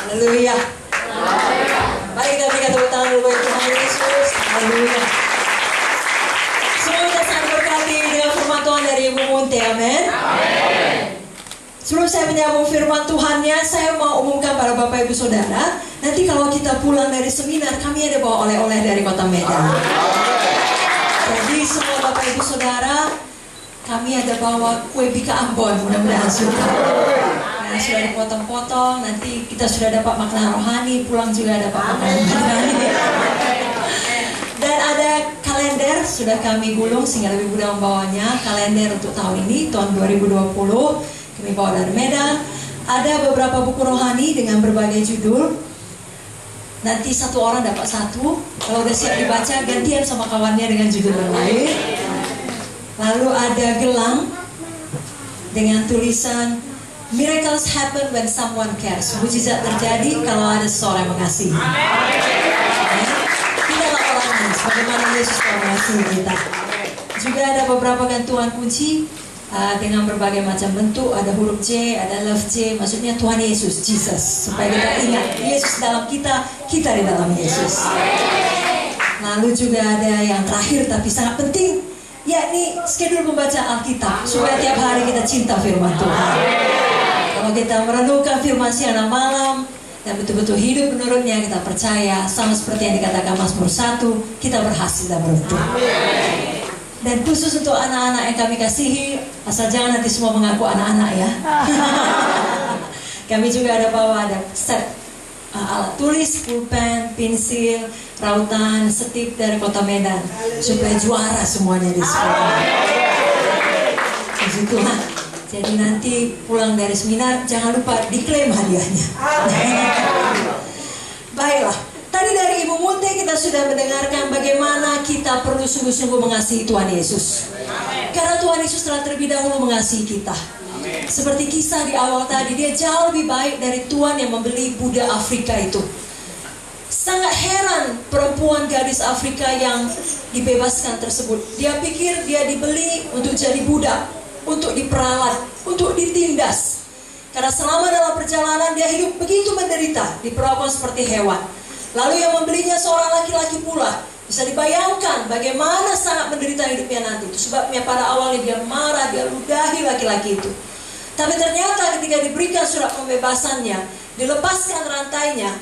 Haleluya. Mari kita berikan tepuk tangan dulu bagi Tuhan Yesus. Haleluya. Semua kita sangat berkati dengan firman Tuhan dari Ibu Munte. Amin. Sebelum saya menyambung firman Tuhannya, saya mau umumkan pada Bapak Ibu Saudara, nanti kalau kita pulang dari seminar, kami ada bawa oleh-oleh dari Kota Medan. Jadi semua Bapak Ibu Saudara, kami ada bawa kue bika Ambon, mudah-mudahan suka. Nah, sudah dipotong-potong, nanti kita sudah dapat makanan rohani, pulang juga dapat makanan rohani. Dan ada kalender, sudah kami gulung sehingga lebih mudah membawanya. Kalender untuk tahun ini, tahun 2020. Kami bawa dari Medan. Ada beberapa buku rohani dengan berbagai judul. Nanti satu orang dapat satu. Kalau udah siap dibaca, gantian sama kawannya dengan judul yang lain. Lalu ada gelang dengan tulisan Miracles happen when someone cares. Mujizat terjadi kalau ada seseorang yang mengasihi. Tidaklah orangnya, sebagaimana Yesus mengasihi kita. Juga ada beberapa gantungan kunci dengan berbagai macam bentuk. Ada huruf J, ada love J, maksudnya Tuhan Yesus, Jesus, supaya kita ingat Yesus dalam kita, kita di dalam Yesus. Lalu juga ada yang terakhir tapi sangat penting, yakni schedule membaca Alkitab, supaya tiap hari kita cinta firman Tuhan. Kalau kita merenungkan firman siang dan malam dan betul-betul hidup menurutnya, kita percaya sama seperti yang dikatakan Mazmur 1, kita berhasil dan beruntung. Dan khusus untuk anak-anak yang kami kasihi, asal jangan nanti semua mengaku anak-anak ya. Kami juga ada bawa, ada set alat tulis, pulpen, pensil, rautan, setip dari Kota Medan, supaya juara semuanya di sekolah. Puji Tuhan. Jadi nanti pulang dari seminar jangan lupa diklaim hadiahnya. Baiklah. Tadi dari Ibu Munte kita sudah mendengarkan bagaimana kita perlu sungguh-sungguh mengasihi Tuhan Yesus. Karena Tuhan Yesus telah terlebih dahulu mengasihi kita. Seperti kisah di awal tadi, dia jauh lebih baik dari tuan yang membeli budak Afrika itu. Sangat heran perempuan gadis Afrika yang dibebaskan tersebut. Dia pikir dia dibeli untuk jadi budak, untuk diperalat, untuk ditindas. Karena selama dalam perjalanan dia hidup begitu menderita, diperlakukan seperti hewan. Lalu yang membelinya seorang laki-laki pula. Bisa dibayangkan bagaimana sangat menderita hidupnya nanti. Itu sebabnya pada awalnya dia marah, dia ludahi laki-laki itu. Tapi ternyata ketika diberikan surat pembebasannya, dilepaskan rantainya,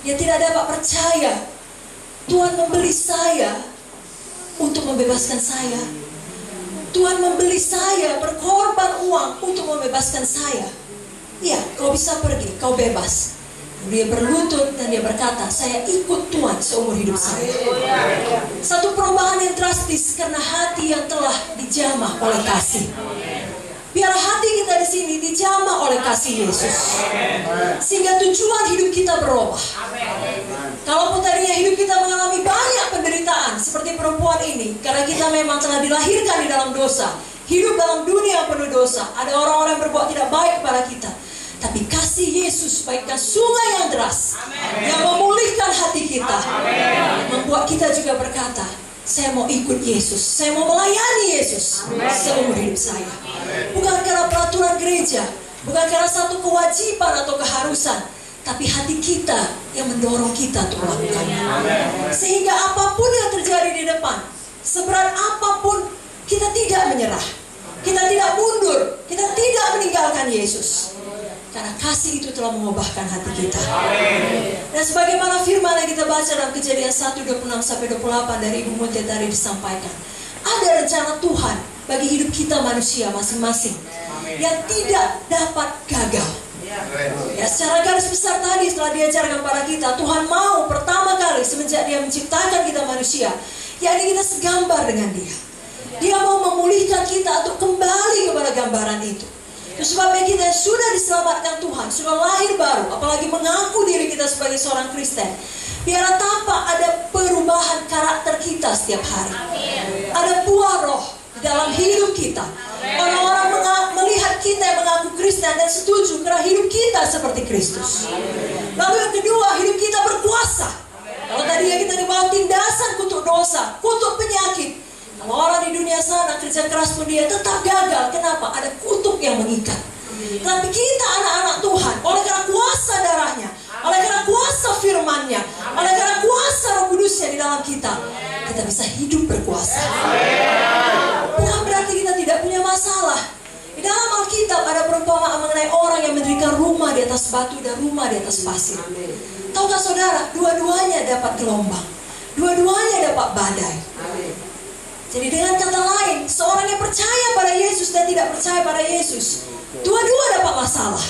dia tidak dapat percaya. Tuhan membeli saya untuk membebaskan saya. Tuhan membeli saya, berkorban uang untuk membebaskan saya. Iya, kau bisa pergi, kau bebas. Dia berlutut dan dia berkata, saya ikut Tuhan seumur hidup saya. Satu perubahan yang drastis karena hati yang telah dijamah oleh kasih. Biar hati kita di sini dijamah oleh kasih Yesus, sehingga tujuan hidup kita berubah. Kalaupun tadinya hidup kita mengalami banyak penderitaan seperti perempuan ini, karena kita memang telah dilahirkan di dalam dosa, hidup dalam dunia yang penuh dosa. Ada orang-orang yang berbuat tidak baik kepada kita. Tapi kasih Yesus bagaikan sungai yang deras, yang memulihkan hati kita, membuat kita juga berkata, saya mau ikut Yesus, saya mau melayani Yesus seumur hidup saya. Bukan karena peraturan gereja, bukan karena satu kewajiban atau keharusan, tapi hati kita yang mendorong kita untuk melakukannya. Sehingga apapun yang terjadi di depan, seberat apapun, kita tidak menyerah, kita tidak mundur, kita tidak meninggalkan Yesus. Karena kasih itu telah mengubahkan hati kita. Dan sebagaimana firman yang kita baca dalam Kejadian 1:26-28 dari Ibu Munte tadi disampaikan, ada rencana Tuhan bagi hidup kita manusia masing-masing yang tidak dapat gagal. Ya, secara garis besar tadi setelah diajarkan pada kita, Tuhan mau pertama kali semenjak dia menciptakan kita manusia, yakni kita segambar dengan dia. Dia mau memulihkan kita untuk kembali kepada gambaran itu. Itu sebabnya kita sudah diselamatkan Tuhan, sudah lahir baru, apalagi mengaku diri kita sebagai seorang Kristen. Biar tampak ada perubahan karakter kita setiap hari. Ada buah roh di dalam hidup kita. Orang-orang melihat kita yang mengaku Kristen dan setuju karena hidup kita seperti Kristus. Lalu yang kedua, hidup kita berkuasa. Kalau tadi kita dibawa tindasan kutuk dosa, kutuk penyakit. Kalau orang di dunia sana kerja keras pun dia tetap gagal. Kenapa? Ada kutuk yang mengikat. Tapi kita anak-anak Tuhan, oleh karena kuasa darahnya, oleh karena kuasa firman-Nya, oleh karena kuasa Roh Kudus-Nya di dalam kita, kita bisa hidup berkuasa. Bukan berarti kita tidak punya masalah. Di dalam Alkitab ada perumpamaan mengenai orang yang mendirikan rumah di atas batu dan rumah di atas pasir. Tahukah saudara, dua-duanya dapat gelombang, dua-duanya dapat badai. Jadi dengan kata lain, seorang yang percaya pada Yesus dan tidak percaya pada Yesus, dua-dua dapat masalah.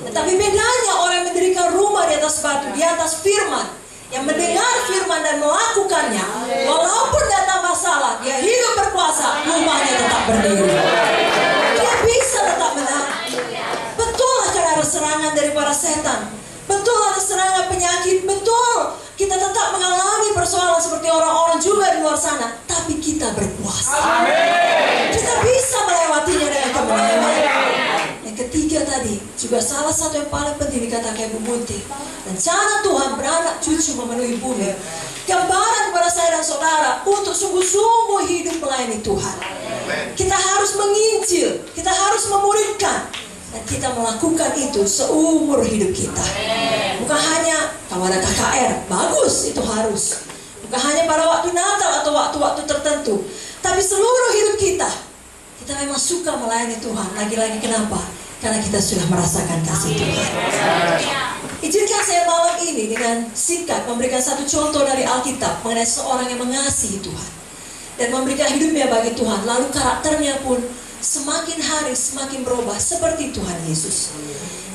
Tetapi bedanya orang yang mendirikan rumah di atas batu, di atas firman, yang mendengar firman dan melakukannya, walaupun datang masalah, dia hidup berkuasa, rumahnya tetap berdiri. Dia bisa tetap menang. Betul akan ada serangan dari para setan, betul ada serangan penyakit, betul kita tetap mengalami persoalan seperti orang-orang juga di luar sana, tapi kita berkuasa. Kita bisa melewatinya dengan kemenangan. Yang ketiga tadi, juga salah satu yang paling penting dikatakan Ibu Munti, rencana Tuhan beranak cucu memenuhi bumi. Gambaran kepada saya dan saudara untuk sungguh-sungguh hidup melayani Tuhan. Kita harus menginjil, kita harus memuridkan, dan kita melakukan itu seumur hidup kita. Bukan hanya kalau ada KKR, bagus, itu harus. Bukan hanya pada waktu Natal atau waktu-waktu tertentu, tapi seluruh hidup kita. Kita memang suka melayani Tuhan. Lagi-lagi kenapa? Karena kita sudah merasakan kasih Tuhan. Izinkan saya malam ini dengan singkat memberikan satu contoh dari Alkitab mengenai seorang yang mengasihi Tuhan dan memberikan hidupnya bagi Tuhan. Lalu karakternya pun semakin hari semakin berubah seperti Tuhan Yesus.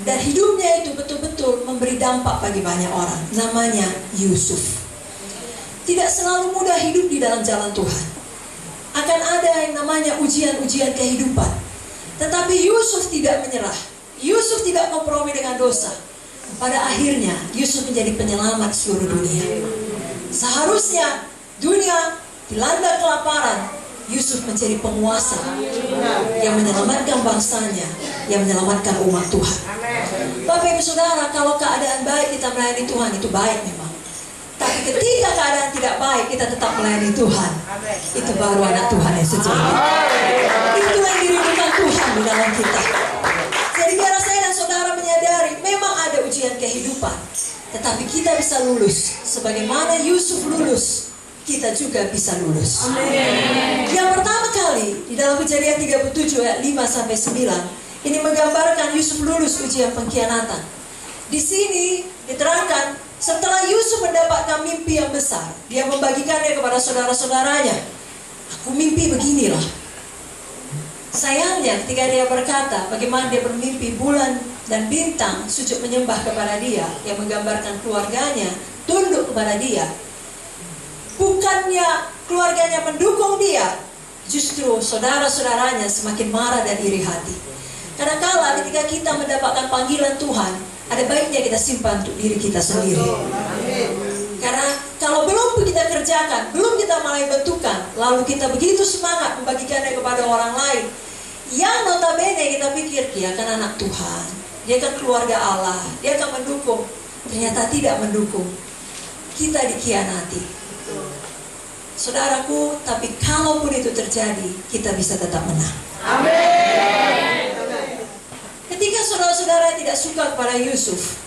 Dan hidupnya itu betul-betul memberi dampak bagi banyak orang. Namanya Yusuf. Tidak selalu mudah hidup di dalam jalan Tuhan. Akan ada yang namanya ujian-ujian kehidupan. Tetapi Yusuf tidak menyerah. Yusuf tidak kompromi dengan dosa. Pada akhirnya Yusuf menjadi penyelamat seluruh dunia. Seharusnya dunia dilanda kelaparan, Yusuf menjadi penguasa yang menyelamatkan bangsanya, yang menyelamatkan umat Tuhan. Bapak Ibu Saudara, kalau keadaan baik kita melayani Tuhan, itu baik memang. Tapi ketika keadaan tidak baik, kita tetap melayani Tuhan. Itu baru anak Tuhan yang sejati. Itu yang dirindukan Tuhan di dalam kita. Jadi biar saya dan saudara menyadari, memang ada ujian kehidupan, tetapi kita bisa lulus. Sebagaimana Yusuf lulus, kita juga bisa lulus. Yang pertama kali di dalam Kejadian 37 ayat 5-9, ini menggambarkan Yusuf lulus ujian pengkhianatan. Di sini diterangkan, setelah Yusuf mendapatkan mimpi yang besar, dia membagikannya kepada saudara-saudaranya. Aku mimpi beginilah. Sayangnya ketika dia berkata bagaimana dia bermimpi bulan dan bintang sujud menyembah kepada dia, yang menggambarkan keluarganya tunduk kepada dia, bukannya keluarganya mendukung dia, justru saudara-saudaranya semakin marah dan iri hati. Kadang-kala ketika kita mendapatkan panggilan Tuhan, ada baiknya kita simpan untuk diri kita sendiri. Karena kalau belum kita kerjakan, belum kita mulai bentukan, lalu kita begitu semangat membagikannya kepada orang lain, yang notabene kita pikir dia kan anak Tuhan, dia kan keluarga Allah, dia akan mendukung, ternyata tidak mendukung. Kita dikhianati. Saudaraku, tapi kalaupun itu terjadi, kita bisa tetap menang. Amin. Ketika saudara-saudara tidak suka kepada Yusuf,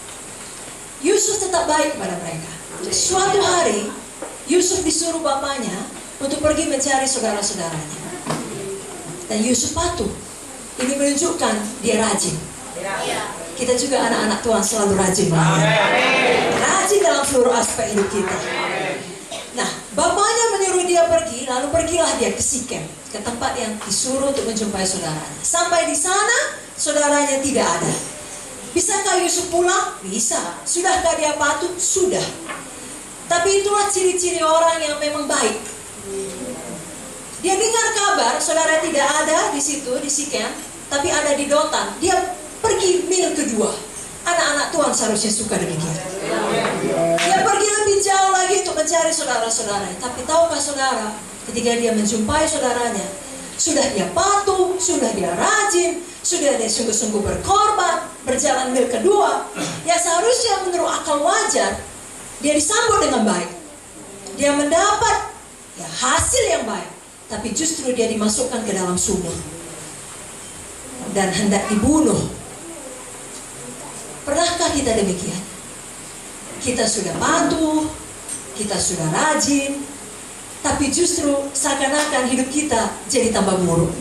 Yusuf tetap baik kepada mereka. Suatu hari, Yusuf disuruh bapaknya untuk pergi mencari saudara-saudaranya. Dan Yusuf patuh. Ini menunjukkan dia rajin. Kita juga anak-anak Tuhan selalu rajin melayani. Rajin dalam seluruh aspek hidup kita. Nah, bapaknya menyuruh dia pergi, lalu pergilah dia ke Sikem, ke tempat yang disuruh untuk menjumpai saudaranya. Sampai di sana, saudaranya tidak ada. Bisakah Yusuf pulang? Bisa. Sudahkah dia patuh? Sudah. Tapi itulah ciri-ciri orang yang memang baik. Dia dengar kabar saudara tidak ada di situ, di Sikem, tapi ada di Dotan. Dia pergi mil kedua. Anak-anak Tuhan seharusnya suka demikian. Dia pergi lebih jauh lagi untuk mencari saudara-saudaranya. Tapi tahukah saudara, ketika dia menjumpai saudaranya, sudah dia patuh, sudah dia rajin, sudah dia sungguh-sungguh berkorban, berjalan mil kedua, ya seharusnya menurut akal wajar, dia disambut dengan baik. Dia mendapat ya, hasil yang baik. Tapi justru dia dimasukkan ke dalam sumur dan hendak dibunuh. Pernahkah kita demikian? kita sudah patuh, kita sudah rajin, tapi justru seakan-akan hidup kita jadi tambah buruk.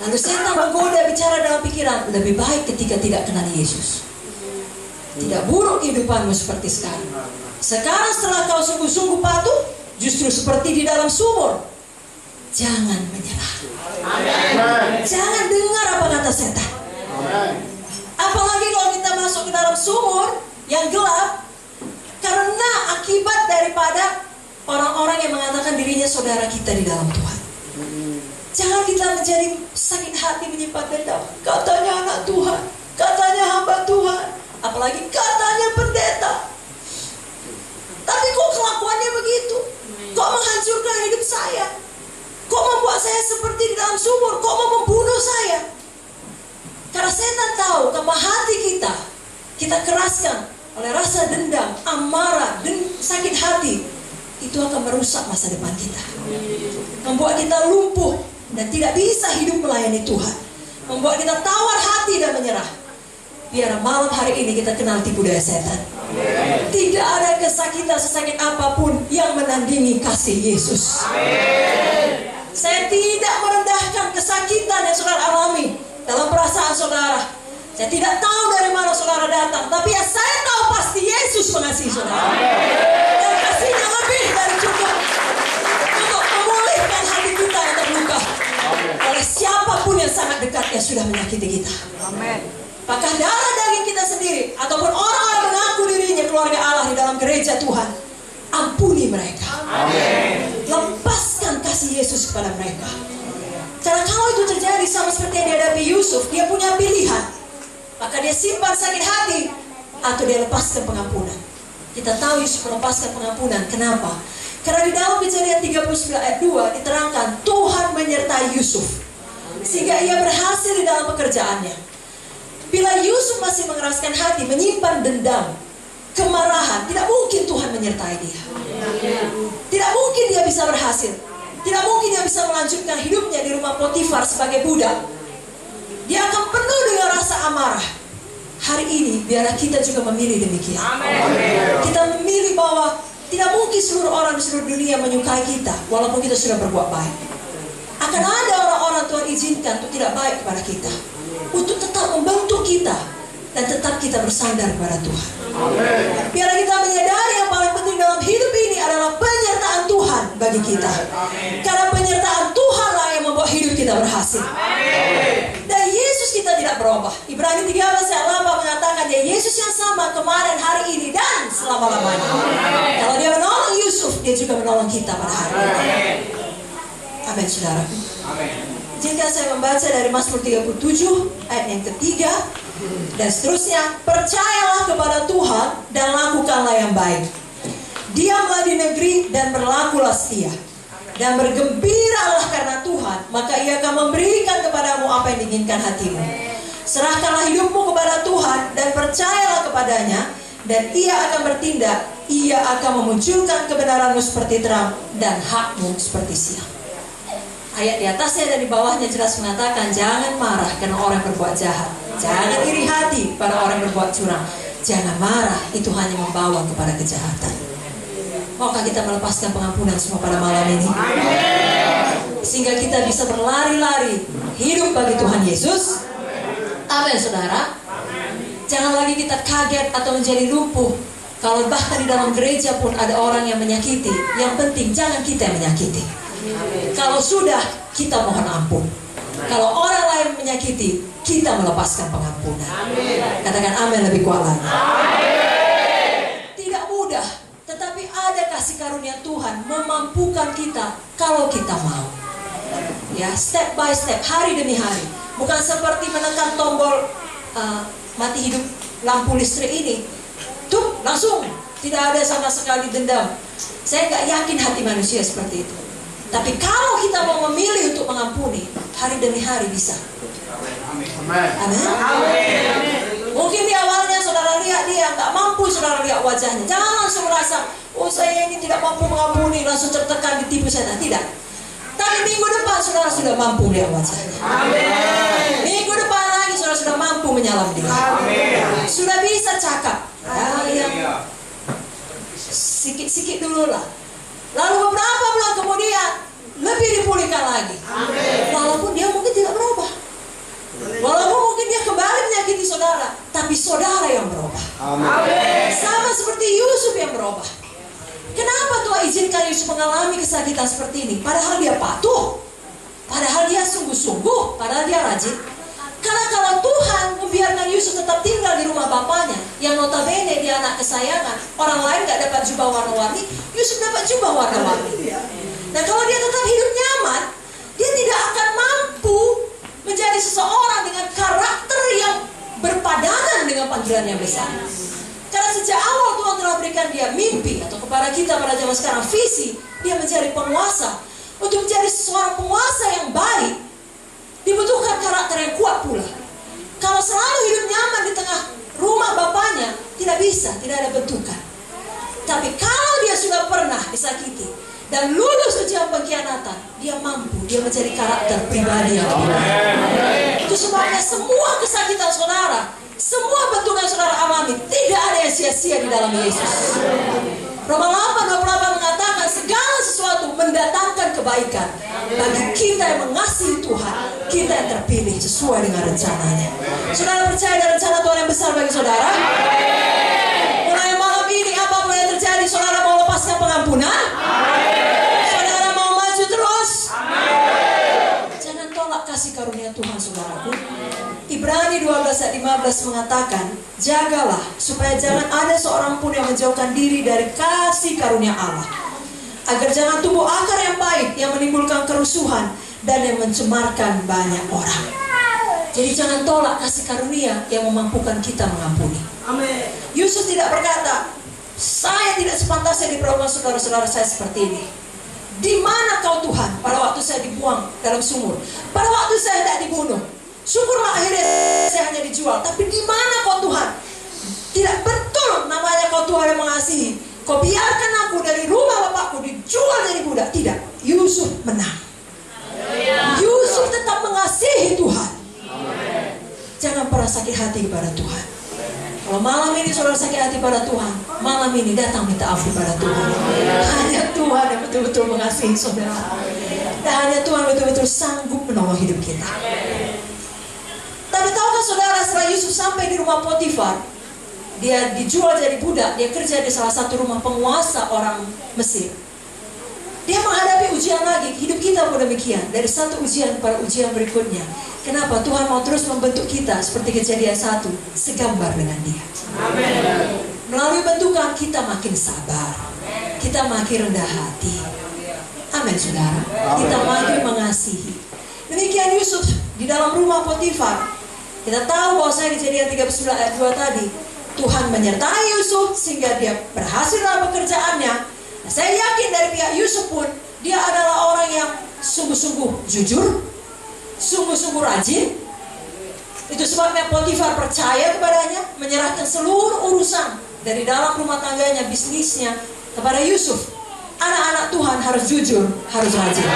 Lalu setan menggoda bicara dalam pikiran, lebih baik ketika tidak kenal Yesus. Tidak buruk kehidupanmu seperti sekarang. Sekarang setelah kau sungguh-sungguh patuh, justru seperti di dalam sumur. Jangan menyerah. Amen. Jangan dengar apa kata setan. Amen. Apalagi kalau kita masuk ke dalam sumur yang gelap, karena akibat daripada orang-orang yang mengatakan dirinya saudara kita di dalam Tuhan. Jangan kita menjadi sakit hati menyimpan dendam. Katanya anak Tuhan, katanya hamba Tuhan, apalagi katanya pendeta. Tapi kok kelakuannya begitu? Kok menghancurkan hidup saya? Kok membuat saya seperti di dalam sumur? Kok mau membunuh saya? Karena setan tahu kalau hati kita keraskan oleh rasa dendam, amarah, dan sakit hati, itu akan merusak masa depan kita. Membuat kita lumpuh dan tidak bisa hidup melayani Tuhan. Membuat kita tawar hati dan menyerah. Biar malam hari ini kita kenal tipu daya setan. Tidak ada kesakitan sesakit apapun yang menandingi kasih Yesus. Saya tidak merendahkan kesakitan yang saudara alami dalam perasaan saudara. Saya tidak tahu dari mana saudara datang, tapi yang saya tahu pasti Yesus mengasihi saudara. Dan kasihnya lebih dari cukup untuk memulihkan hati kita yang terluka oleh siapapun yang sangat dekat yang sudah menyakiti kita. Apakah darah daging kita sendiri ataupun orang-orang mengaku dirinya keluarga Allah di dalam gereja Tuhan, ampuni mereka. Amen. Lepaskan kasih Yesus kepada mereka. Karena kalau itu terjadi sama seperti yang dihadapi Yusuf, dia punya pilihan. Maka dia simpan sakit hati atau dia lepaskan pengampunan. Kita tahu Yusuf melepaskan pengampunan. Kenapa? Karena di dalam Kejadian 39 ayat 2 diterangkan Tuhan menyertai Yusuf sehingga ia berhasil di dalam pekerjaannya. Bila Yusuf masih mengeraskan hati, menyimpan dendam, kemarahan, tidak mungkin Tuhan menyertai dia. Tidak mungkin dia bisa berhasil. Tidak mungkin dia bisa melanjutkan hidupnya di rumah Potifar sebagai budak. Dia akan penuh dengan rasa amarah. Hari ini biarlah kita juga memilih demikian. Kita memilih bahwa tidak mungkin seluruh orang di seluruh dunia menyukai kita walaupun kita sudah berbuat baik. Akan ada orang-orang Tuhan izinkan untuk tidak baik kepada kita, untuk tetap membentuk kita dan tetap kita bersandar kepada Tuhan. Biar kita menyadari yang paling penting dalam hidup ini adalah penyertaan Tuhan bagi kita. Karena penyertaan Tuhanlah yang membuat hidup kita berhasil. Dan Yesus kita tidak berubah. Ibrani 13 ayat 8 mengatakan dia Yesus yang sama kemarin, hari ini, dan selama-lamanya. Kalau dia menolong Yusuf, dia juga menolong kita pada hari ini. Amin, saudara. Jika saya membaca dari Mazmur 37 ayat yang ketiga dan seterusnya, percayalah kepada Tuhan dan lakukanlah yang baik. Diamlah di negeri dan berlakulah setia. Dan bergembiralah karena Tuhan, maka ia akan memberikan kepadamu apa yang diinginkan hatimu. Serahkanlah hidupmu kepada Tuhan dan percayalah kepadanya, dan ia akan bertindak. Ia akan memunculkan kebenaranmu seperti terang dan hakmu seperti siang. Ayat di atasnya dan di bawahnya jelas mengatakan jangan marah karena orang berbuat jahat. Jangan iri hati pada orang berbuat curang. Jangan marah, itu hanya membawa kepada kejahatan. Maukah kita melepaskan pengampunan semua pada malam ini? Sehingga kita bisa berlari-lari hidup bagi Tuhan Yesus. Amin, saudara. Jangan lagi kita kaget atau menjadi lumpuh kalau bahkan di dalam gereja pun ada orang yang menyakiti. Yang penting jangan kita yang menyakiti. Kalau sudah, kita mohon ampun. Kalau orang lain menyakiti, kita melepaskan pengampunan. Katakan amin lebih kuat lagi. Tidak mudah, tetapi ada kasih karunia Tuhan memampukan kita kalau kita mau. Ya, step by step, hari demi hari. Bukan seperti menekan tombol mati hidup lampu listrik ini. Tuh, langsung. Tidak ada sama sekali dendam. Saya nggak yakin hati manusia seperti itu. Tapi kalau kita mau memilih untuk mengampuni, hari demi hari bisa. Amin. Mungkin di awalnya saudara lihat dia nggak mampu, saudara lihat wajahnya. Jangan langsung merasa, oh saya ini tidak mampu mengampuni, langsung tertekan ditipu setan. Tidak. Tapi minggu depan saudara sudah mampu lihat wajahnya. Minggu depan lagi saudara sudah mampu menyalam dia. Sudah bisa cakap. Ya, sikit-sikit dulu lah. Lalu beberapa bulan kemudian lebih dipulihkan lagi. Walaupun dia mungkin tidak berubah, walaupun mungkin dia kembali menyakiti saudara, tapi saudara yang berubah. Sama seperti Yusuf yang berubah. Kenapa Tuhan izinkan Yusuf mengalami kesakitan seperti ini? Padahal dia patuh, padahal dia sungguh-sungguh, padahal dia rajin. Karena kalau Tuhan membiarkan Yusuf tetap tinggal di rumah bapaknya, yang notabene dia anak kesayangan, orang lain gak dapat jubah warna-warni, Yusuf dapat jubah warna-warni. Nah, kalau dia tetap hidup nyaman, dia tidak akan mampu menjadi seseorang dengan karakter yang berpadanan dengan panggilan yang besar. Karena sejak awal Tuhan telah berikan dia mimpi, atau kepada kita pada zaman sekarang visi, dia menjadi penguasa. Untuk menjadi seorang penguasa yang baik, dibutuhkan karakter yang kuat pula. Kalau selalu hidup nyaman di tengah rumah bapaknya, tidak bisa, tidak ada bentukan. Tapi kalau dia sudah pernah disakiti dan lulus ujian pengkhianatan, dia mampu, dia menjadi karakter pribadi yang lebih baik. Itu sebabnya semua kesakitan saudara, semua bentuk yang saudara alami, tidak ada yang sia-sia di dalam Yesus. Roma 8:28 mengatakan segala sesuatu mendatangkan kebaikan bagi kita yang mengasihi Tuhan, kita yang terpilih sesuai dengan rencananya. Saudara percaya ada rencana Tuhan yang besar bagi saudara? Mulai malam ini apapun yang terjadi, saudara mau lepaskan pengampunan? Saudara mau maju terus? Jangan tolak kasih karunia Tuhan, saudaraku. Ibrani 12:15 mengatakan, jagalah supaya jangan ada seorang pun yang menjauhkan diri dari kasih karunia Allah, agar jangan tumbuh akar yang pahit yang menimbulkan kerusuhan dan yang mencemarkan banyak orang. Jadi jangan tolak kasih karunia yang memampukan kita mengampuni. Amin. Yusuf tidak berkata, saya tidak sepantasnya diperlakukan saudara-saudara saya seperti ini. Di mana kau Tuhan pada waktu saya dibuang dalam sumur, pada waktu saya tidak dibunuh? Syukurlah akhirnya saya hanya dijual. Tapi di mana kau Tuhan? Tidak betul namanya kau Tuhan yang mengasihi. Kau biarkan aku dari rumah bapakku dijual jadi budak. Tidak. Yusuf menang. Yusuf tetap mengasihi Tuhan. Jangan pernah sakit hati kepada Tuhan. Kalau malam ini saudara sakit hati pada Tuhan, malam ini datang minta ampun pada Tuhan. Hanya Tuhan yang betul-betul mengasihi saudara. Dan hanya Tuhan betul-betul sanggup menolong hidup kita. Tapi tahukah saudara, setelah Yusuf sampai di rumah Potifar, dia dijual jadi budak, dia kerja di salah satu rumah penguasa orang Mesir. Dia menghadapi ujian lagi. Hidup kita pun demikian, dari satu ujian pada ujian berikutnya. Kenapa? Tuhan mau terus membentuk kita seperti Kejadian 1, segambar dengan Dia. Amen. Melalui bentukan kita makin sabar, kita makin rendah hati. Amin, saudara. Kita makin mengasihi. Demikian Yusuf di dalam rumah Potifar. Kita tahu bahwa saya Kejadian 39 ayat 2 tadi, Tuhan menyertai Yusuf sehingga dia berhasil dalam pekerjaannya. Nah, saya yakin dari pihak Yusuf pun, dia adalah orang yang sungguh-sungguh jujur, sungguh-sungguh rajin. Itu sebabnya Potifar percaya kepadanya, menyerahkan seluruh urusan dari dalam rumah tangganya, bisnisnya kepada Yusuf. Anak-anak Tuhan harus jujur, harus rajin,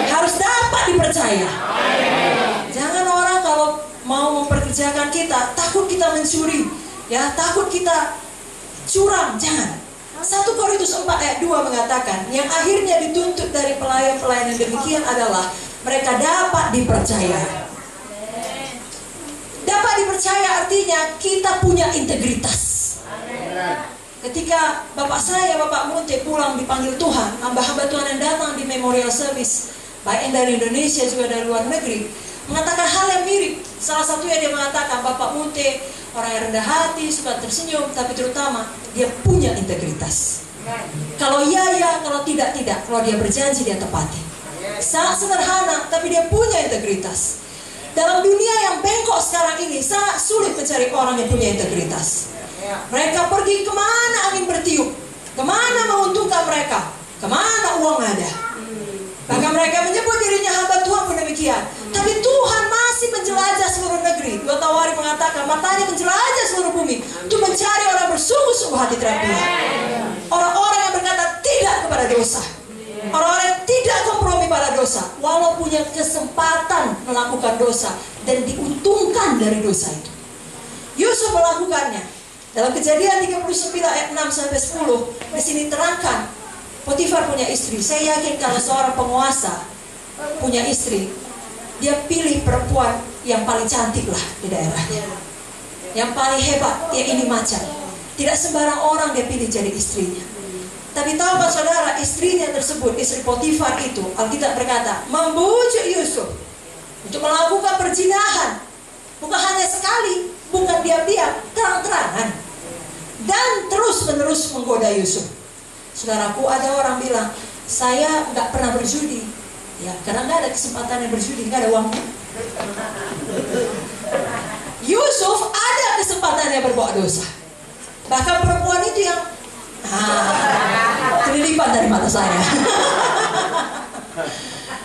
harus dapat dipercaya. Jangan orang kalau mau memperkerjakan kita, takut kita mencuri, ya, takut kita curang. Jangan. 1 Korintus 4 ayat 2 mengatakan, yang akhirnya dituntut dari pelayan-pelayan yang demikian adalah mereka dapat dipercaya. Dapat dipercaya artinya kita punya integritas. Ketika bapak saya, Bapak Munte pulang dipanggil Tuhan, hamba-hamba Tuhan yang datang di memorial service, baik yang dari Indonesia juga dari luar negeri, mengatakan hal yang mirip. Salah satunya dia mengatakan, Bapak Munte orang yang rendah hati, suka tersenyum, tapi terutama dia punya integritas. Kalau iya, ya, kalau tidak, tidak. Kalau dia berjanji, dia tepati. Sangat sederhana, tapi dia punya integritas. Dalam dunia yang bengkok sekarang ini, sangat sulit mencari orang yang punya integritas. Mereka pergi kemana angin bertiup, kemana menguntungkan mereka, kemana uang ada. Bahkan mereka menyebut dirinya hamba Tuhan pun demikian. Tapi Tuhan masih menjelajah seluruh negeri. 2 Tawari mengatakan matanya menjelajah seluruh bumi untuk mencari orang bersungguh-sungguh hati terhadap Tuhan. Orang-orang yang berkata tidak kepada dosa, orang-orang yang tidak kompromi pada dosa, walau punya kesempatan melakukan dosa dan diuntungkan dari dosa itu. Yusuf melakukannya. Dalam Kejadian 39 ayat 6 sampai 10, di sini terangkan Potifar punya istri. Saya yakin kalau seorang penguasa punya istri, dia pilih perempuan yang paling cantik lah di daerahnya, yang paling hebat, yang ini macam. Tidak sembarang orang dia pilih jadi istrinya. Tapi tahukah saudara, istrinya tersebut, istri Potifar itu, Alkitab berkata, membujuk Yusuf untuk melakukan perzinahan. Bukan hanya sekali, bukan diam-diam, terang-terangan. Dan terus-menerus menggoda Yusuf. Saudaraku, ada orang bilang, saya nggak pernah berjudi. Ya, karena nggak ada kesempatan yang berjudi, nggak ada uang. Yusuf ada kesempatan yang berbuat dosa. Bahkan perempuan itu yang kelilipan dari mata saya.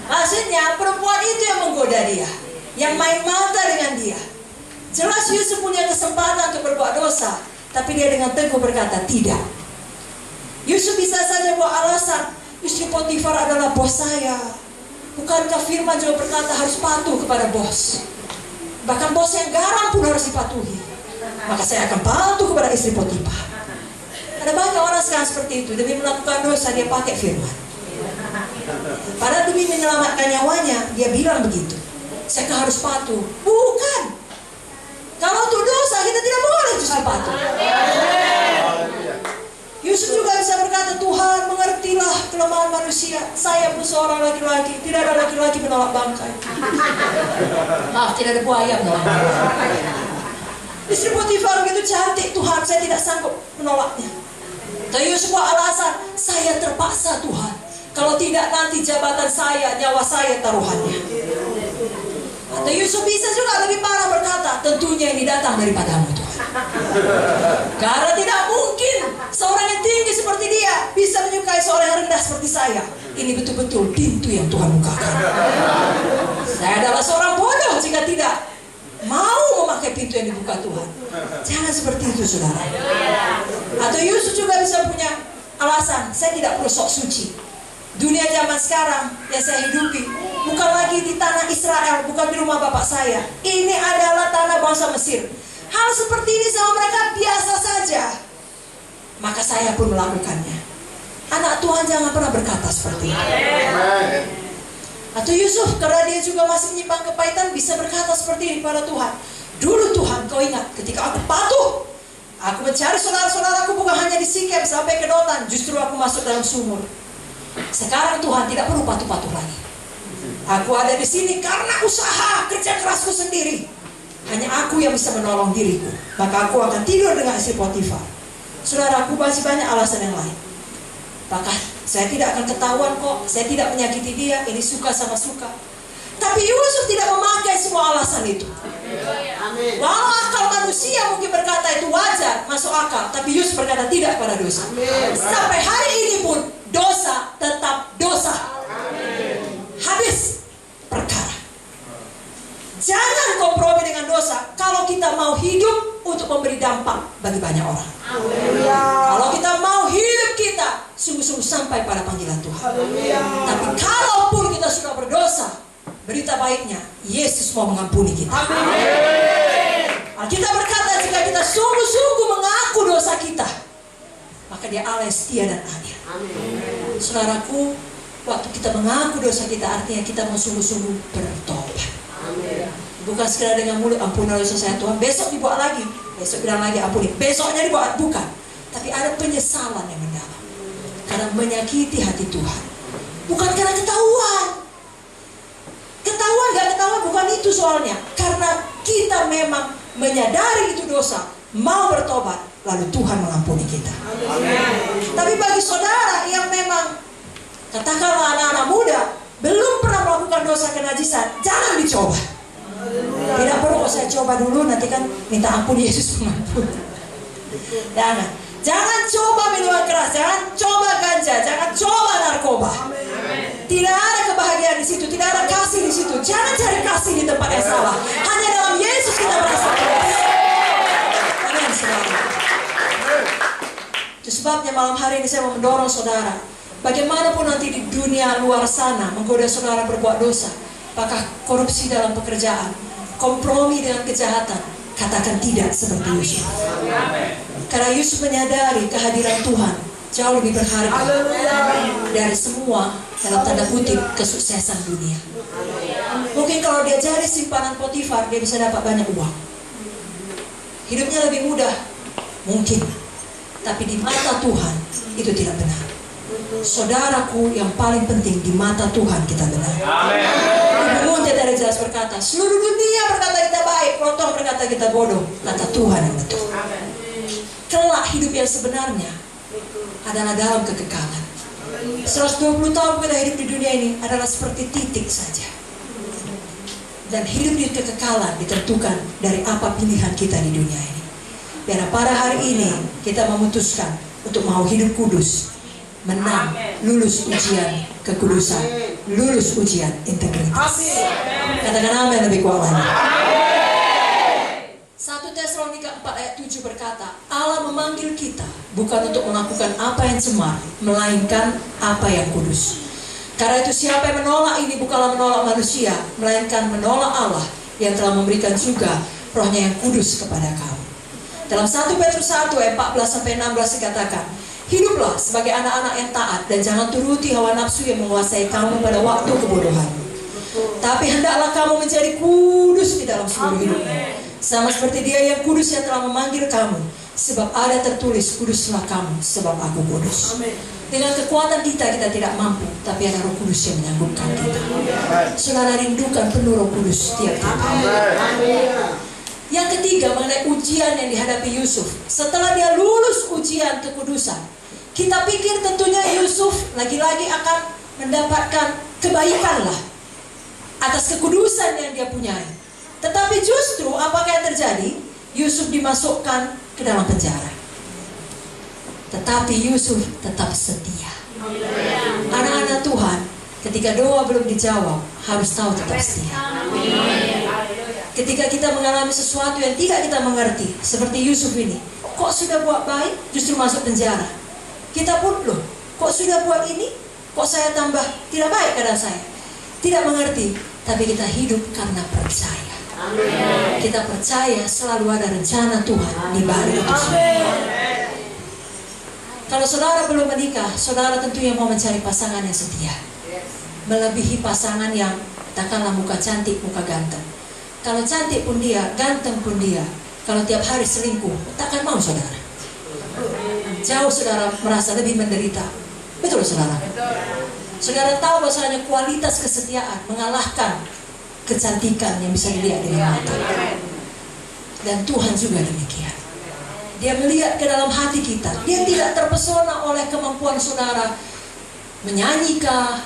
Maksudnya perempuan itu yang menggoda dia, yang main mata dengan dia. Jelas Yusuf punya kesempatan untuk berbuat dosa, tapi dia dengan teguh berkata tidak. Yusuf bisa saja buat alasan, istri Potifar adalah bos saya. Bukankah firman juga berkata harus patuh kepada bos? Bahkan bos yang garang pun harus dipatuhi. Maka saya akan patuh kepada istri Potifar. Ada banyak orang sekarang seperti itu. Demi melakukan dosa dia pakai firman. Padahal demi menyelamatkan nyawanya dia bilang begitu. Saya harus patuh. Bukan. Kalau untuk dosa kita tidak boleh justru patuh. Yusuf juga bisa berkata, Tuhan mengertilah kelemahan manusia. Saya pun seorang laki-laki. Tidak ada laki-laki menolak bangkai. Maaf, tidak ada buaya menolak bangkai. Istri Potifar begitu cantik, Tuhan saya tidak sanggup menolaknya. Tapi Yusuf buat alasan, saya terpaksa Tuhan. Kalau tidak nanti jabatan saya, nyawa saya taruhannya. Atau Yusuf bisa juga lebih parah berkata, tentunya ini datang daripadamu Tuhan. Karena tidak mungkin seorang yang tinggi seperti dia bisa menyukai seorang yang rendah seperti saya. Ini betul-betul pintu yang Tuhan bukakan. Saya adalah seorang bodoh jika tidak mau memakai pintu yang dibuka Tuhan. Jangan seperti itu saudara. Atau Yusuf juga bisa punya alasan, saya tidak perlu sok suci. Dunia zaman sekarang yang saya hidupi bukan lagi di tanah Israel, bukan di rumah bapak saya. Ini adalah tanah bangsa Mesir. Hal seperti ini sama mereka biasa saja. Maka saya pun melakukannya. Anak Tuhan jangan pernah berkata seperti itu. Atau Yusuf, karena dia juga masih menyimpan kepahitan, bisa berkata seperti ini kepada Tuhan. Dulu Tuhan, kau ingat ketika aku patuh, aku mencari saudara-saudaraku bukan hanya di Sikem sampai ke Dotan, justru aku masuk dalam sumur. Sekarang Tuhan tidak perlu patuh-patuh lagi. Aku ada di sini karena usaha kerja kerasku sendiri. Hanya aku yang bisa menolong diriku. Maka aku akan tidur dengan istri Potifar. Saudaraku, masih banyak alasan yang lain. Maka saya tidak akan ketahuan kok. Saya tidak menyakiti dia. Ini suka sama suka. Tapi Yusuf tidak memakai semua alasan itu. Walau akal manusia mungkin berkata itu wajar, masuk akal. Tapi Yusuf berkata tidak pada dosa. Sampai hari ini pun dosa tetap dosa. Habis perkara. Jangan kompromi dengan dosa kalau kita mau hidup untuk memberi dampak bagi banyak orang. Kalau kita mau hidup kita sungguh-sungguh sampai pada panggilan Tuhan. Tapi kalaupun kita sudah berdosa, berita baiknya Yesus mau mengampuni kita. Kita berkata jika kita sungguh-sungguh mengaku dosa kita, maka dia Allah yang setia dan adil. Saudaraku, waktu kita mengaku dosa kita artinya kita mau sungguh-sungguh bertobat. Bukan sekedar dengan mulut ampuni dosa saya Tuhan, besok dibuat lagi, besok bilang lagi ampuni, besoknya dibuat, bukan. Tapi ada penyesalan yang mendalam karena menyakiti hati Tuhan, bukan karena ketahuan. Ketahuan gak ketahuan bukan itu soalnya, karena kita memang menyadari itu dosa, mau bertobat, lalu Tuhan mengampuni kita. Tapi bagi saudara yang memang katakanlah anak-anak muda belum pernah melakukan dosa kenajisan, jangan dicoba. Tidak perlu saya coba dulu, nanti kan minta ampun Yesus mengampuni. Jangan coba minuman keras, jangan coba ganja, jangan coba narkoba. Tidak ada kebahagiaan di situ, tidak ada kasih di situ. Jangan cari kasih di tempat yang salah. Hanya dalam Yesus kita merasa puas. Amin, saudara. Itu sebabnya malam hari ini saya mau mendorong saudara, bagaimanapun nanti di dunia luar sana menggoda saudara berbuat dosa, apakah korupsi dalam pekerjaan, kompromi dengan kejahatan, katakan tidak seperti Yusuf. Karena Yusuf menyadari kehadiran Tuhan jauh lebih berharga dari semua dalam tanda kutip kesuksesan dunia. Mungkin kalau dia jadi simpanan Potifar, dia bisa dapat banyak uang. Hidupnya lebih mudah, mungkin. Tapi di mata Tuhan itu tidak benar. Saudaraku, yang paling penting di mata Tuhan kita benar. Ibu Munte dari jelas berkata, seluruh dunia berkata kita baik, Protong berkata kita bodoh. Kata Tuhan yang betul. Kelak hidup yang sebenarnya adalah dalam kekekalan. 120 tahun kita hidup di dunia ini adalah seperti titik saja. Dan hidup di kekekalan ditentukan dari apa pilihan kita di dunia ini. Biar pada hari ini kita memutuskan untuk mau hidup kudus, menang, lulus ujian kekudusan, lulus ujian integritas. Katakan amin lebih kuat lagi. 1 Tesalonika 4 ayat 7 berkata, Allah memanggil kita bukan untuk melakukan apa yang cemar, melainkan apa yang kudus. Karena itu siapa yang menolak ini bukanlah menolak manusia, melainkan menolak Allah yang telah memberikan juga rohnya yang kudus kepada kamu. Dalam 1 Petrus 1 ayat 14-16 dikatakan, hiduplah sebagai anak-anak yang taat dan jangan turuti hawa nafsu yang menguasai kamu pada waktu kebodohan. Tapi hendaklah kamu menjadi kudus di dalam seluruh hidupmu. Sama seperti Dia yang kudus yang telah memanggil kamu. Sebab ada tertulis, kuduslah kamu sebab aku kudus. Dengan kekuatan kita tidak mampu, tapi ada Roh Kudus yang menyanggup kita. Saudara rindukan penuh Roh Kudus tiap-tiap hari. Yang ketiga mengenai ujian yang dihadapi Yusuf. Setelah dia lulus ujian kekudusan, kita pikir tentunya Yusuf lagi-lagi akan mendapatkan kebaikan lah atas kekudusan yang dia punyai. Tetapi justru apakah yang terjadi? Yusuf dimasukkan ke dalam penjara. Tetapi Yusuf tetap setia. Anak-anak Tuhan, ketika doa belum dijawab, harus tahu tetap setia. Ketika kita mengalami sesuatu yang tidak kita mengerti, seperti Yusuf ini, kok sudah buat baik, justru masuk penjara. Kita pun loh, kok sudah buat ini, kok saya tambah tidak baik keadaan saya. Tidak mengerti, tapi kita hidup karena percaya. Kita percaya selalu ada rencana Tuhan di balik itu semua. Kalau saudara belum menikah, saudara tentunya mau mencari pasangan yang setia, melebihi pasangan yang katakanlah muka cantik, muka ganteng. Kalau cantik pun dia, ganteng pun dia, kalau tiap hari selingkuh, takkan mau saudara. Jauh saudara merasa lebih menderita. Betul saudara? Saudara tahu bahwasanya kualitas kesetiaan mengalahkan kecantikan yang bisa dilihat dengan mata. Dan Tuhan juga demikian. Dia melihat ke dalam hati kita. Dia tidak terpesona oleh kemampuan saudara menyanyikah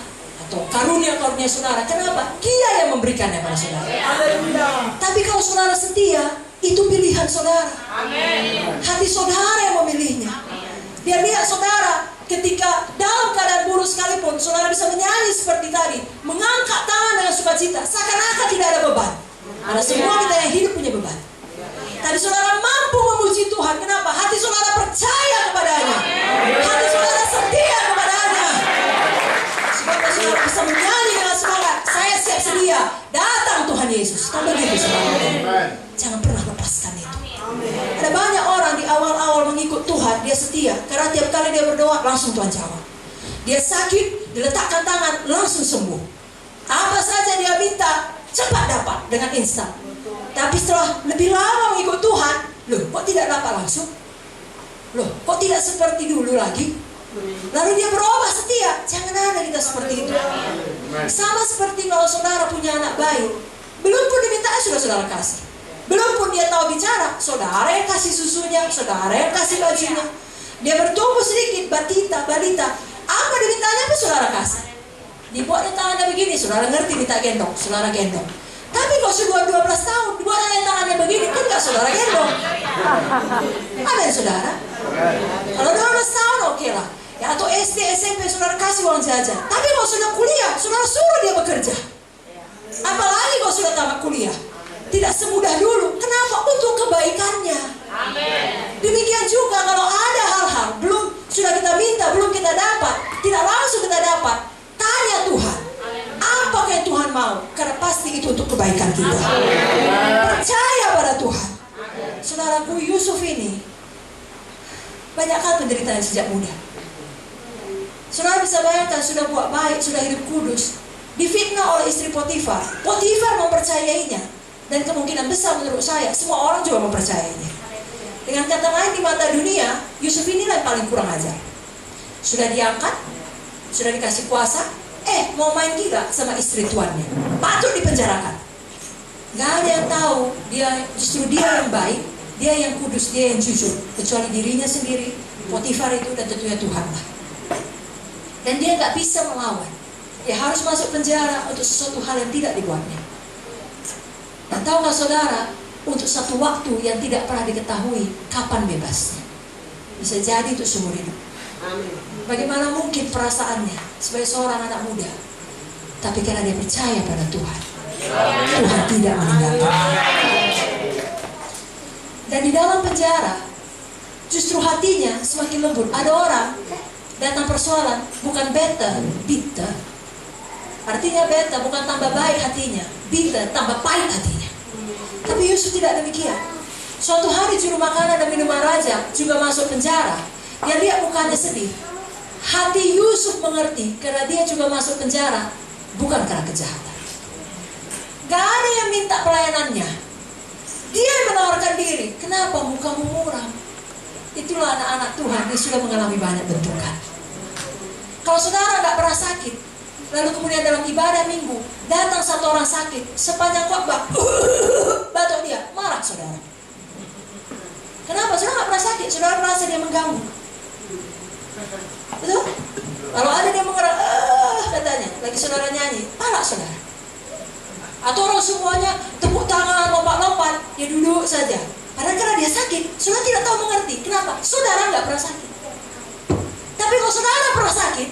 atau karunia-karunia saudara. Kenapa? Dia yang memberikannya pada saudara. Tapi kalau saudara setia, itu pilihan saudara. Hati saudara yang memilihnya. Dia lihat saudara ketika dalam keadaan buruk sekalipun, saudara bisa menyanyi seperti tadi, mengangkat tangan dengan sukacita, seakan-akan tidak ada beban. Ada semua kita yang hidup punya beban. Tapi saudara mampu memuji Tuhan. Kenapa? Hati saudara percaya kepadanya. Hati saudara setia kepadanya. Sebab saudara bisa menyanyi dengan semangat, saya siap sedia, datang Tuhan Yesus. Kan begitu saudara. Jangan pernah lepaskan itu. Ada banyak orang di awal-awal mengikut Tuhan, dia setia. Karena tiap kali dia berdoa, langsung Tuhan jawab. Dia sakit, diletakkan tangan, langsung sembuh. Apa saja dia minta, cepat dapat dengan instan. Tapi setelah lebih lama mengikut Tuhan, loh kok tidak dapat langsung? Loh kok tidak seperti dulu lagi? Lalu dia berubah setia. Jangan ada kita seperti itu. Sama seperti kalau saudara punya anak bayi, belum pun diminta sudah saudara kasih. Belum pun dia tahu bicara, saudara yang kasih susunya, saudara yang kasih bajunya. Dia bertumbuh sedikit, balita. Apa dimintanya pun saudara kasih. Dibuatnya tangannya begini, saudara ngerti minta gendong, saudara gendong. Tapi kalau sudah 12 tahun, dibuatnya tangannya begini, kan gak saudara gendong. Ada yang saudara? Kalau 12 tahun oke lah. Ya, atau SD, SMP saudara kasih uang jajan. Tapi kalau sudah kuliah, saudara suruh dia bekerja. Apalagi kalau sudah tamat kuliah. Tidak semudah dulu. Kenapa? Untuk kebaikannya. Demikian juga kalau ada hal-hal sudah kita minta, belum kita dapat, tidak langsung kita dapat, tanya Tuhan. Apa yang Tuhan mau? Karena pasti itu untuk kebaikan kita. Percaya pada Tuhan. Saudaraku, Yusuf ini Banyak hal penderitaan sejak muda. Saudara bisa bayangkan, sudah buat baik, sudah hidup kudus, difitnah oleh istri Potifar. Potifar mempercayainya, dan kemungkinan besar menurut saya semua orang juga mempercayainya. Dengan kata lain, di mata dunia, Yusuf inilah yang paling kurang ajar. Sudah diangkat, sudah dikasih kuasa, mau main gila sama istri tuannya, patut dipenjarakan. Gak ada yang tahu, justru dia yang baik, dia yang kudus, dia yang jujur, kecuali dirinya sendiri, Potifar itu, dan tentunya Tuhan lah. Dan dia gak bisa melawan. Dia harus masuk penjara untuk sesuatu hal yang tidak dibuatnya. Dan tahukah saudara, untuk satu waktu yang tidak pernah diketahui kapan bebasnya. Bisa jadi untuk seumur hidup. Bagaimana mungkin perasaannya sebagai seorang anak muda, tapi karena dia percaya pada Tuhan, Tuhan tidak meninggalkan. Dan di dalam penjara, justru hatinya semakin lembut. Ada orang datang persoalan, bukan bitter. Artinya beta bukan tambah baik hatinya, bitter tambah pahit hatinya. Tapi Yusuf tidak demikian. Suatu hari juru makanan dan minuman raja juga masuk penjara. Dia lihat mukanya sedih. Hati Yusuf mengerti karena dia juga masuk penjara, bukan karena kejahatan. Gak ada yang minta pelayanannya. Dia yang menawarkan diri. Kenapa mukamu muram? Itulah anak-anak Tuhan yang sudah mengalami banyak bentukan. Kalau saudara gak pernah sakit, lalu kemudian dalam ibadah minggu datang satu orang sakit, sepanjang khotbah batuk dia, marah saudara. Kenapa? Saudara gak pernah sakit, saudara merasa dia mengganggu. Betul? Kalau ada dia mengerak, katanya, lagi saudara nyanyi, palak saudara. Atau orang semuanya tepuk tangan, lompat-lompat, dia duduk saja. Padahal karena dia sakit, saudara tidak tahu mengerti. Kenapa? Saudara nggak pernah sakit. Tapi kalau saudara pernah sakit,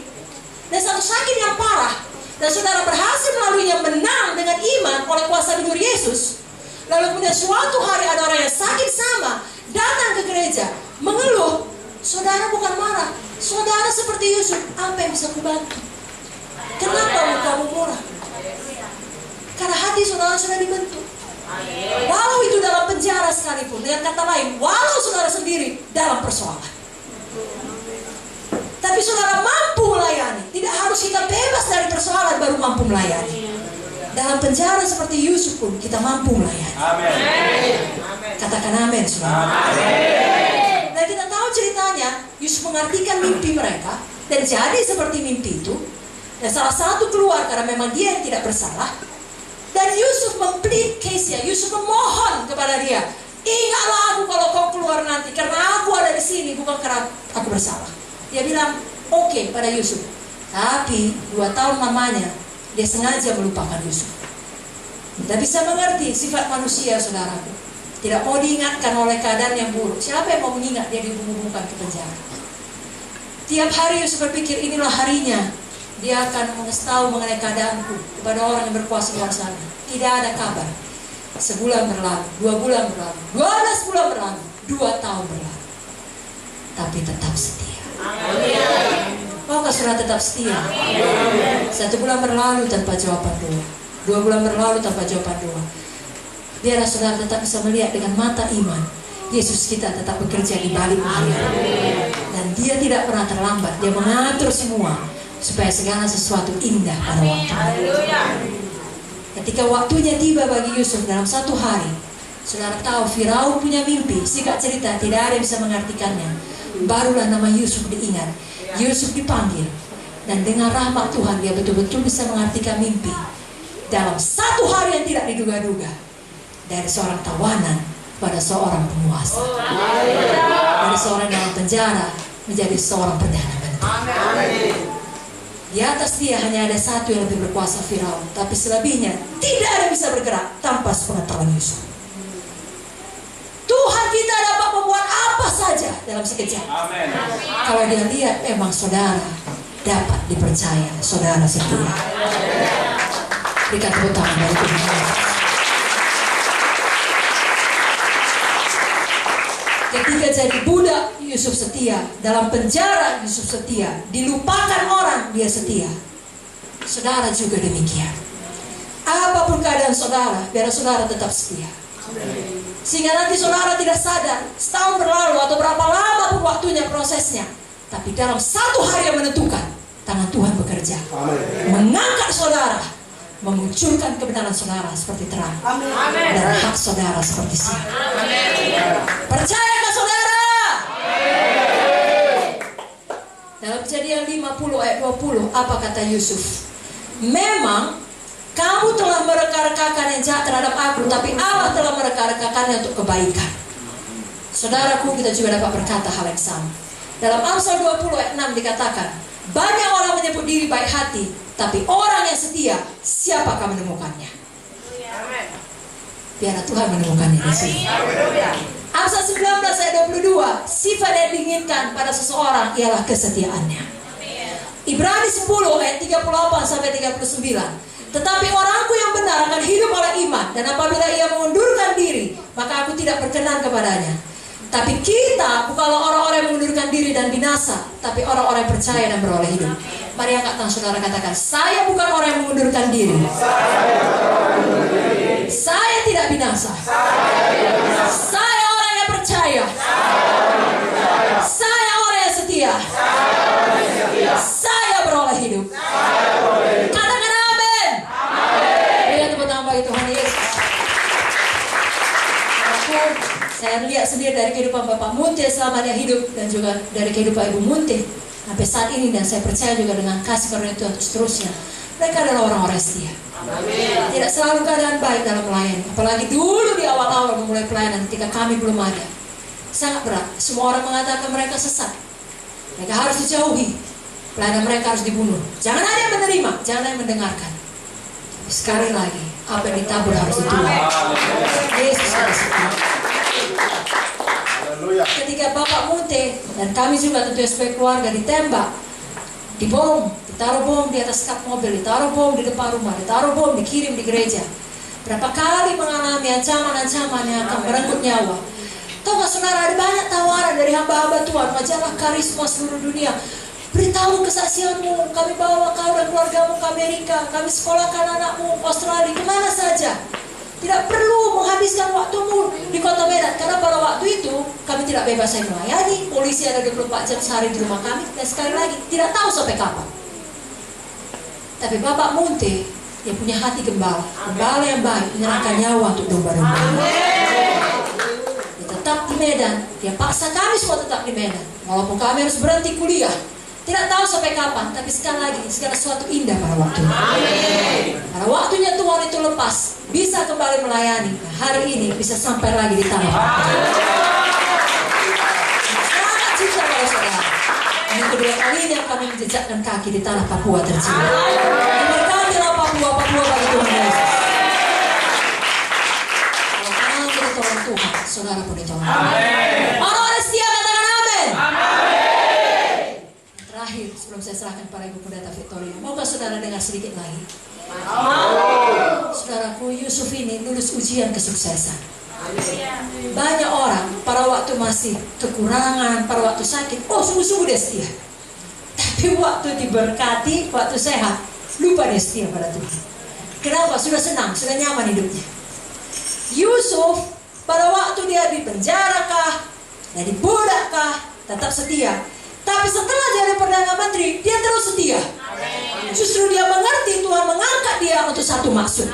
dan satu sakit yang parah, dan saudara berhasil melaluinya, menang dengan iman oleh kuasa tidur Yesus, lalu kemudian suatu hari ada orang yang sakit sama, datang ke gereja, mengeluh, saudara bukan marah. Saudara seperti Yusuf, apa yang bisa kubantu? Kenapa mukamu murah? Karena hati saudara sudah dibentuk. Walau itu dalam penjara sekalipun, dengan kata lain, walau saudara sendiri dalam persoalan, tapi saudara mampu melayani. Tidak harus kita bebas dari persoalan baru mampu melayani. Dalam penjara seperti Yusuf pun kita mampu melayani. Amin. Katakan amin, saudara. Amin. Dan kita tahu ceritanya, Yusuf mengartikan mimpi mereka, dan jadi seperti mimpi itu. Dan salah satu keluar karena memang dia yang tidak bersalah. Dan Yusuf memplead case-nya, Yusuf memohon kepada dia, ingatlah aku kalau kau keluar nanti, karena aku ada di sini bukan karena aku bersalah. Dia bilang oke pada Yusuf. Tapi 2 tahun lamanya dia sengaja melupakan Yusuf. Tidak bisa mengerti sifat manusia, saudaraku. Tidak mau diingatkan oleh keadaan yang buruk. Siapa yang mau mengingat dia dihubung-hubungkan ke penjara? Tiap hari Yusuf berpikir, inilah harinya dia akan mengetahui mengenai keadaanku kepada orang yang berkuasa di luar sana. Tidak ada kabar. Sebulan berlalu, 2 bulan berlalu, 12 bulan berlalu, 2 tahun berlalu. Tapi tetap setia. Maukah saudara tetap setia? 1 bulan berlalu tanpa jawaban doa, 2 bulan berlalu tanpa jawaban doa. Biarlah saudara tetap bisa melihat dengan mata iman. Yesus kita tetap bekerja di balik dia. Dan dia tidak pernah terlambat. Dia mengatur semua supaya segala sesuatu indah pada waktunya. Ketika waktunya tiba bagi Yusuf dalam 1 hari, saudara tahu Firaun punya mimpi. Singkat cerita, tidak ada yang bisa mengartikannya. Barulah nama Yusuf diingat. Yusuf dipanggil, dan dengan rahmat Tuhan dia betul-betul bisa mengartikan mimpi dalam 1 hari yang tidak diduga-duga. Dari seorang tawanan pada seorang penguasa, dari seorang dalam penjara menjadi seorang perdana menteri. Di atas dia hanya ada satu yang lebih berkuasa, Firaun. Tapi selebihnya tidak ada yang bisa bergerak tanpa sepengetahuan Yusuf. Tuhan kita dapat membuat apa saja dalam sekejap. Amen. Kalau dia lihat memang saudara dapat dipercaya, saudara setia. Berikan tepuk tangan dari Tuhan. Ketika jadi budak, Yusuf setia. Dalam penjara, Yusuf setia. Dilupakan orang, dia setia. Saudara juga demikian. Apapun keadaan saudara, biar saudara tetap setia. Sehingga nanti saudara tidak sadar, setahun berlalu atau berapa lama pun waktunya prosesnya, tapi dalam satu hari yang menentukan, tangan Tuhan bekerja. Mengangkat saudara, memunculkan kebenaran saudara seperti terang. Dan hak saudara seperti siang. Percayakah saudara? Dalam Kejadian 50 ayat 20, apa kata Yusuf? Memang kamu telah mereka-rekakan yang jahat terhadap aku, tapi Allah telah mereka-rekakannya untuk kebaikan. Saudaraku, kita juga dapat berkata hal yang sama. Dalam Amsal 20 ayat 6 dikatakan, banyak orang menyebut diri baik hati, tapi orang yang setia, siapakah menemukannya? Biarlah Tuhan menemukannya di sini. Amsal 19 ayat 22, sifat yang diinginkan pada seseorang ialah kesetiaannya. Ibrani 10 ayat 38 sampai 39. Tetapi orangku yang benar akan hidup oleh iman, dan apabila ia mengundurkan diri, maka aku tidak berkenan kepadanya. Tapi kita bukanlah orang-orang yang mengundurkan diri dan binasa, tapi orang-orang yang percaya dan beroleh hidup. Mari angkat tangan saudara, katakan, saya bukan orang yang mengundurkan diri. Saya tidak binasa. Saya orang yang percaya. Saya orang yang setia. Saya beroleh hidup. Katakan amin. Berikan tepuk tangan bagi Tuhan Yesus. Saya lihat sendiri dari kehidupan Bapak Munte selama dia hidup, dan juga dari kehidupan Ibu Munte sampai saat ini, dan saya percaya juga dengan kasih karunia Tuhan seterusnya, mereka adalah orang-orang setia. Tidak selalu keadaan baik dalam melayani, apalagi dulu di awal-awal memulai pelayanan ketika kami belum ada. Sangat berat. Semua orang mengatakan mereka sesat, mereka harus dijauhi, pelayanan mereka harus dibunuh. Jangan ada yang menerima, jangan ada yang mendengarkan. Sekali lagi, apa yang ditabur harus dituai. Yesus sudah setia. Ketika Bapak Munte dan kami juga tentunya sebagai keluarga ditembak, dibom, ditaruh bom di atas kap mobil, ditaruh bom di depan rumah, ditaruh bom, dikirim di gereja. Berapa kali mengalami ancaman-ancaman yang akan merenggut nyawa. Tahu gak saudara, ada banyak tawaran dari hamba-hamba Tuhan, majalah Karisma seluruh dunia. Beritahu kesaksianmu, kami bawa kau dan keluargamu ke Amerika, kami sekolahkan anakmu ke Australia, kemana saja. Tidak perlu menghabiskan waktumu di kota Medan, karena pada waktu itu kami tidak bebas saya melayani, polisi ada 24 jam sehari di rumah kami, dan sekali lagi tidak tahu sampai kapan. Tapi Bapak Munte, dia punya hati gembala, gembala yang baik, menyerahkan nyawa untuk domba-domba. Dia tetap di Medan, dia paksa kami semua tetap di Medan, walaupun kami harus berhenti kuliah. Tidak tahu sampai kapan, tapi sekali lagi segala sesuatu indah pada waktunya. Pada waktunya Tuhan itu lepas, bisa kembali melayani. Nah, hari ini bisa sampai lagi di tanah Papua. Sangat cinta para saudara. Ini kedua kalinya kami menjejakkan kaki di tanah Papua tercinta. Diberkatilah Papua bagi Tuhan Yesus. Kalau kamu ditolong Tuhan, saudara pun ditolong. Orang-orang setia katakan amin. Terakhir, sebelum saya serahkan pada Ibu Pendeta Victoria, maukah saudara dengar sedikit lagi? Saudaraku, Yusuf ini lulus ujian kesuksesan. Banyak orang pada waktu masih kekurangan, pada waktu sakit, sungguh-sungguh dia setia. Tapi waktu diberkati, waktu sehat, lupa dia setia pada Tuhan. Kenapa? Sudah senang, sudah nyaman hidupnya. Yusuf pada waktu dia di penjara kah, jadi budak kah, tetap setia. Tapi setelah jadi Perdana Menteri, dia terus setia. Justru dia mengerti Tuhan mengangkat dia untuk satu maksud.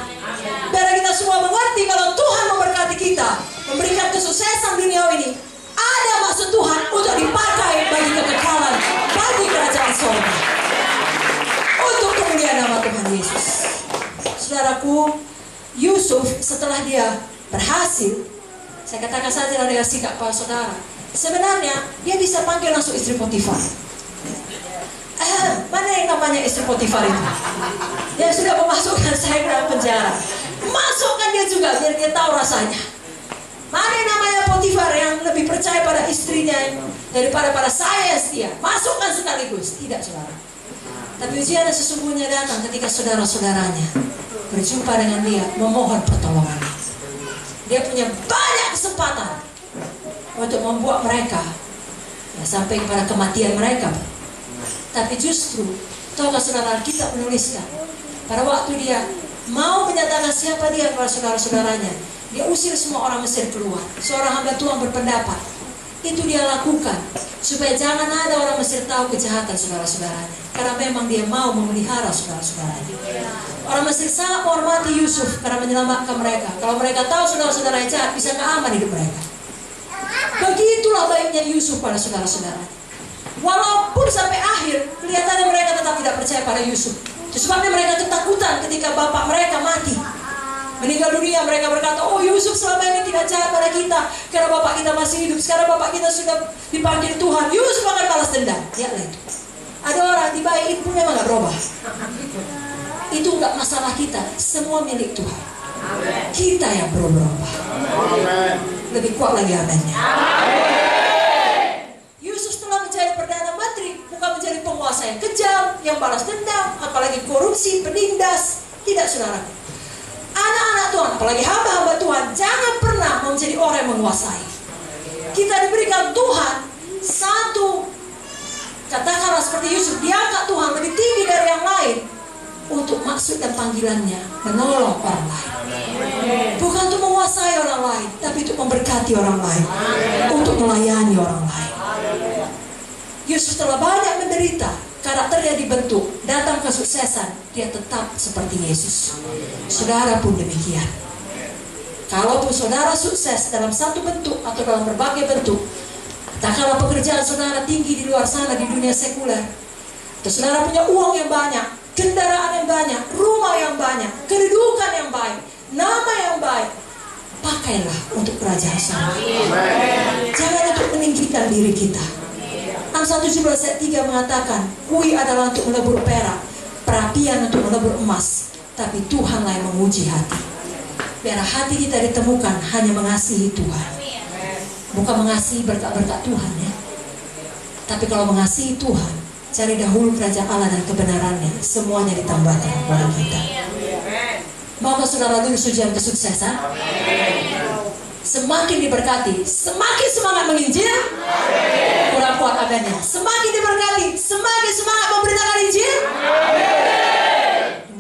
Biar kita semua mengerti kalau Tuhan memberkati kita, memberikan kesuksesan dunia ini, ada maksud Tuhan untuk dipakai bagi kekekalan, bagi kerajaan surga, untuk kemuliaan nama Tuhan Yesus. Saudaraku, Yusuf setelah dia berhasil, saya katakan saja dengan sikap para saudara, sebenarnya dia bisa panggil langsung istri Potifar. Mana yang namanya istri Potifar itu? Yang sudah memasukkan saya ke dalam penjara. Masukkan dia juga biar dia tahu rasanya. Mana yang namanya Potifar yang lebih percaya pada istrinya daripada pada saya yang setia. Masukkan sekaligus. Tidak, saudara. Tapi ujian sesungguhnya datang ketika saudara-saudaranya berjumpa dengan dia, memohon pertolongan. Dia punya banyak kesempatan untuk membuat mereka sampai kepada kematian mereka. Tapi justru, tahukah saudara, kita menuliskan pada waktu dia mau menyatakan siapa dia kepada saudara-saudaranya, Dia usir semua orang Mesir keluar. Seorang hamba Tuhan berpendapat, itu dia lakukan supaya jangan ada orang Mesir tahu kejahatan saudara-saudaranya. Karena memang dia mau memelihara saudara-saudaranya. Orang Mesir sangat menghormati Yusuf karena menyelamatkan mereka. Kalau mereka tahu saudara-saudara yang jahat, bisa nggak aman hidup mereka. Begitulah baiknya Yusuf pada saudara-saudara. Walaupun sampai akhir kelihatannya mereka tetap tidak percaya pada Yusuf. Itu sebabnya mereka ketakutan ketika bapak mereka mati, meninggal dunia. Mereka berkata, oh Yusuf selama ini tidak jahat pada kita karena bapak kita masih hidup. Sekarang bapak kita sudah dipanggil Tuhan, Yusuf akan balas dendam. Lihatlah itu. Ada orang dibaik pun memang gak berubah. Itu gak masalah kita, semua milik Tuhan. Kita yang perlu berubah. Lebih kuat lagi amennya. Yusuf telah menjadi perdana menteri, bukan menjadi penguasa yang kejam, yang balas dendam, apalagi korupsi, penindas. Tidak, saudara. Anak-anak Tuhan, apalagi hamba-hamba Tuhan, jangan pernah menjadi orang yang menguasai. Kita diberikan Tuhan satu, katakanlah seperti Yusuf, diangkat Tuhan lebih tinggi dari yang lain untuk maksud dan panggilannya menolong orang lain. Bukan untuk menguasai orang lain, tapi untuk memberkati orang lain, untuk melayani orang lain. Yusuf telah banyak menderita, karakternya dibentuk, datang kesuksesan, dia tetap seperti Yesus. Saudara pun demikian. Kalaupun saudara sukses dalam satu bentuk atau dalam berbagai bentuk, katakanlah pekerjaan saudara tinggi di luar sana di dunia sekuler, atau saudara punya uang yang banyak, kendaraan yang banyak, rumah yang banyak, kedudukan yang baik, nama yang baik, pakailah untuk kerajaan surga. Jangan untuk meninggikan diri kita. Amsal 17 ayat 3 mengatakan, kui adalah untuk melebur perak, perapian untuk melebur emas, tapi Tuhanlah yang menguji hati. Biar hati kita ditemukan hanya mengasihi Tuhan, bukan mengasihi berkat-berkat Tuhan ya. Tapi kalau mengasihi Tuhan, cari dahulu kerajaan Allah dan kebenarannya, semuanya ditambahkan kepada kita. Maukah saudara dulu ujian kesuksesan? Semakin diberkati, semakin semangat menginjil. Kurang kuat amennya. Semakin diberkati, semakin semangat memberitakan Injil.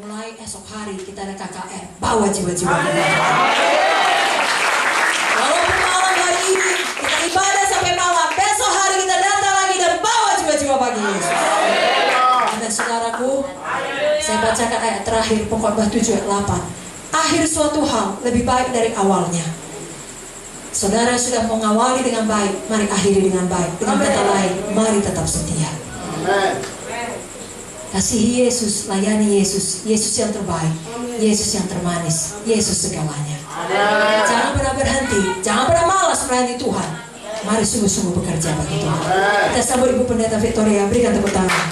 Mulai esok hari kita ada KKR, bawa jiwa-jiwa. Walaupun malam hari ini kita ibadah sampai malam, besok hari kita datang lagi dan bawa jiwa-jiwa bagi Yesus. Dan saudaraku, saya bacakan ayat terakhir Pengkhotbah 7 ayat 8. Akhir suatu hal lebih baik dari awalnya. Saudara sudah mengawali dengan baik, mari akhiri dengan baik. Dengan kata lain, mari tetap setia. Kasihi Yesus, layani Yesus, Yesus yang terbaik, Yesus yang termanis, Yesus segalanya. Jangan pernah berhenti, jangan pernah malas melayani Tuhan. Mari sungguh-sungguh bekerja bagi Tuhan. Kita sambut Ibu Pendeta Victoria, berikan tepuk tangan.